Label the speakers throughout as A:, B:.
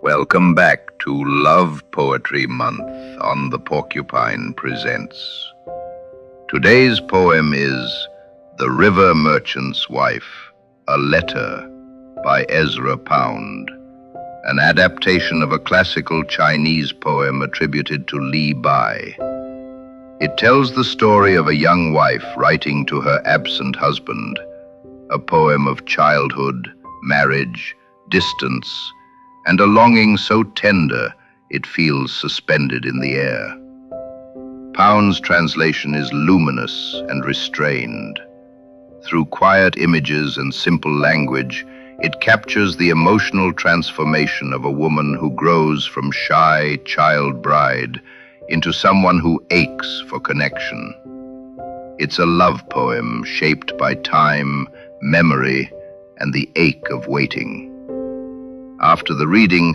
A: Welcome back to Love Poetry Month on the Porcupine Presents. Today's poem is The River Merchant's Wife, a Letter by Ezra Pound, an adaptation of a classical Chinese poem attributed to Li Bai. It tells the story of a young wife writing to her absent husband, a poem of childhood, marriage, distance, and a longing so tender it feels suspended in the air. Pound's translation is luminous and restrained. Through quiet images and simple language, it captures the emotional transformation of a woman who grows from shy child bride into someone who aches for connection. It's a love poem shaped by time, memory, and the ache of waiting. After the reading,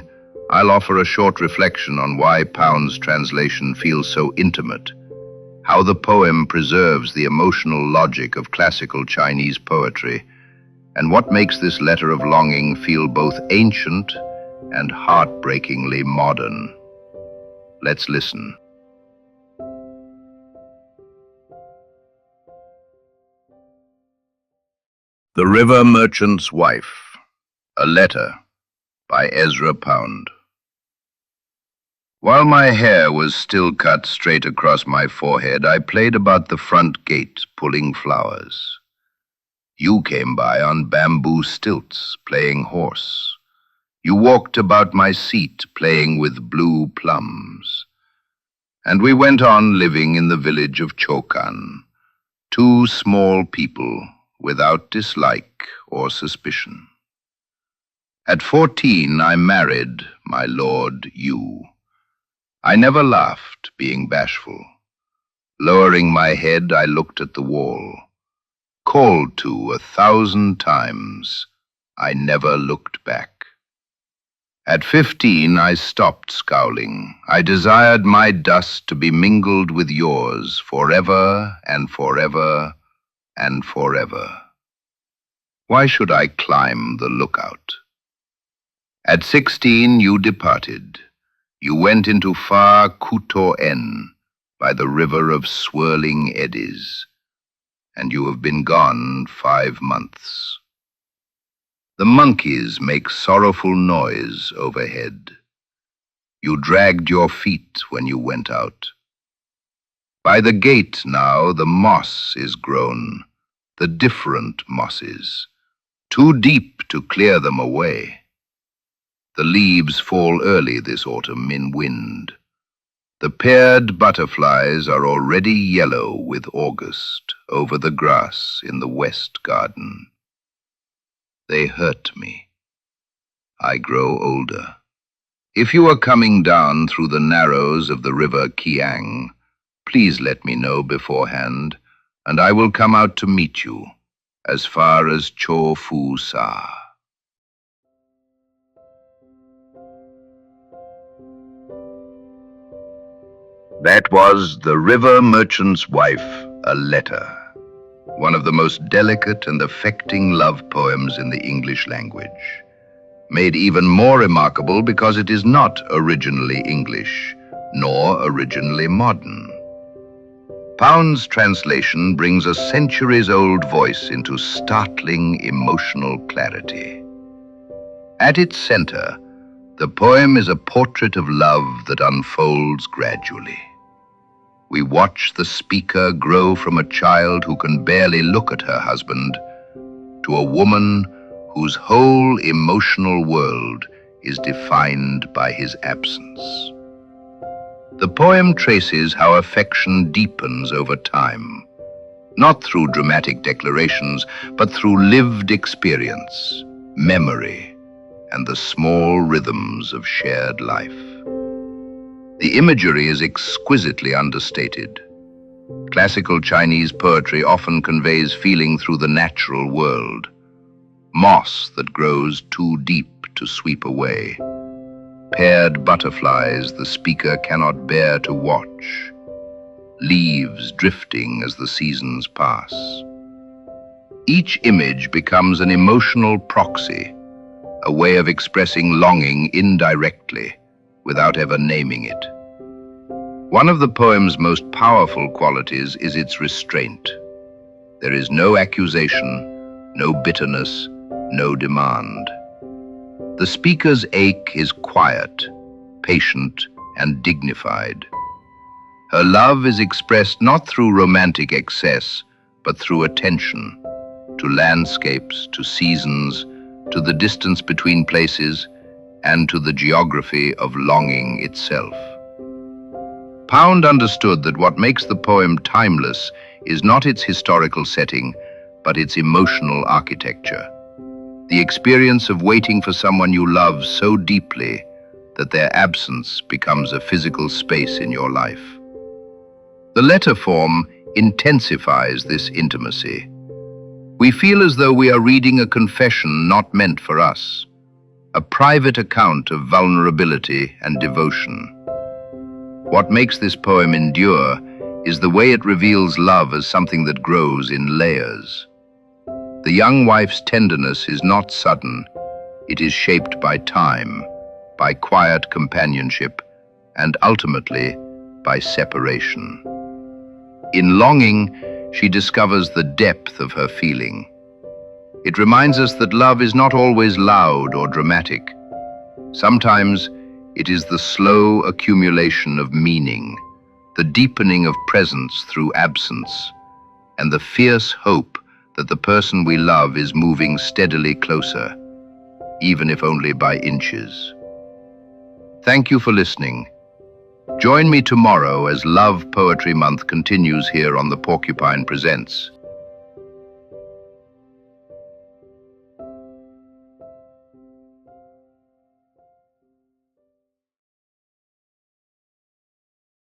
A: I'll offer a short reflection on why Pound's translation feels so intimate, how the poem preserves the emotional logic of classical Chinese poetry, and what makes this letter of longing feel both ancient and heartbreakingly modern. Let's listen. The River Merchant's Wife, a Letter by Ezra Pound. While my hair was still cut straight across my forehead, I played about the front gate, pulling flowers. You came by on bamboo stilts, playing horse. You walked about my seat, playing with blue plums. And we went on living in the village of Chokan, two small people without dislike or suspicion. At 14, I married, my lord, you. I never laughed, being bashful. Lowering my head, I looked at the wall. Called to 1,000 times, I never looked back. At 15, I stopped scowling. I desired my dust to be mingled with yours forever and forever and forever. Why should I climb the lookout? At 16, you departed. You went into far Kuto-en by the river of swirling eddies, and you have been gone 5 months. The monkeys make sorrowful noise overhead. You dragged your feet when you went out. By the gate now the moss is grown, the different mosses, too deep to clear them away. The leaves fall early this autumn in wind. The paired butterflies are already yellow with August over the grass in the west garden. They hurt me. I grow older. If you are coming down through the narrows of the river Kiang, please let me know beforehand, and I will come out to meet you, as far as Cho Fu Sa. That was The River Merchant's Wife, a Letter, one of the most delicate and affecting love poems in the English language, made even more remarkable because it is not originally English, nor originally modern. Pound's translation brings a centuries-old voice into startling emotional clarity. At its center, the poem is a portrait of love that unfolds gradually. We watch the speaker grow from a child who can barely look at her husband to a woman whose whole emotional world is defined by his absence. The poem traces how affection deepens over time, not through dramatic declarations, but through lived experience, memory, and the small rhythms of shared life. The imagery is exquisitely understated. Classical Chinese poetry often conveys feeling through the natural world. Moss that grows too deep to sweep away. Paired butterflies the speaker cannot bear to watch. Leaves drifting as the seasons pass. Each image becomes an emotional proxy, a way of expressing longing indirectly, without ever naming it. One of the poem's most powerful qualities is its restraint. There is no accusation, no bitterness, no demand. The speaker's ache is quiet, patient, and dignified. Her love is expressed not through romantic excess, but through attention, to landscapes, to seasons, to the distance between places, and to the geography of longing itself. Pound understood that what makes the poem timeless is not its historical setting, but its emotional architecture. The experience of waiting for someone you love so deeply that their absence becomes a physical space in your life. The letter form intensifies this intimacy. We feel as though we are reading a confession not meant for us, a private account of vulnerability and devotion. What makes this poem endure is the way it reveals love as something that grows in layers. The young wife's tenderness is not sudden. It is shaped by time, by quiet companionship, and ultimately by separation. In longing, she discovers the depth of her feeling. It reminds us that love is not always loud or dramatic. Sometimes it is the slow accumulation of meaning, the deepening of presence through absence, and the fierce hope that the person we love is moving steadily closer, even if only by inches. Thank you for listening. Join me tomorrow as Love Poetry Month continues here on the Porcupine Presents.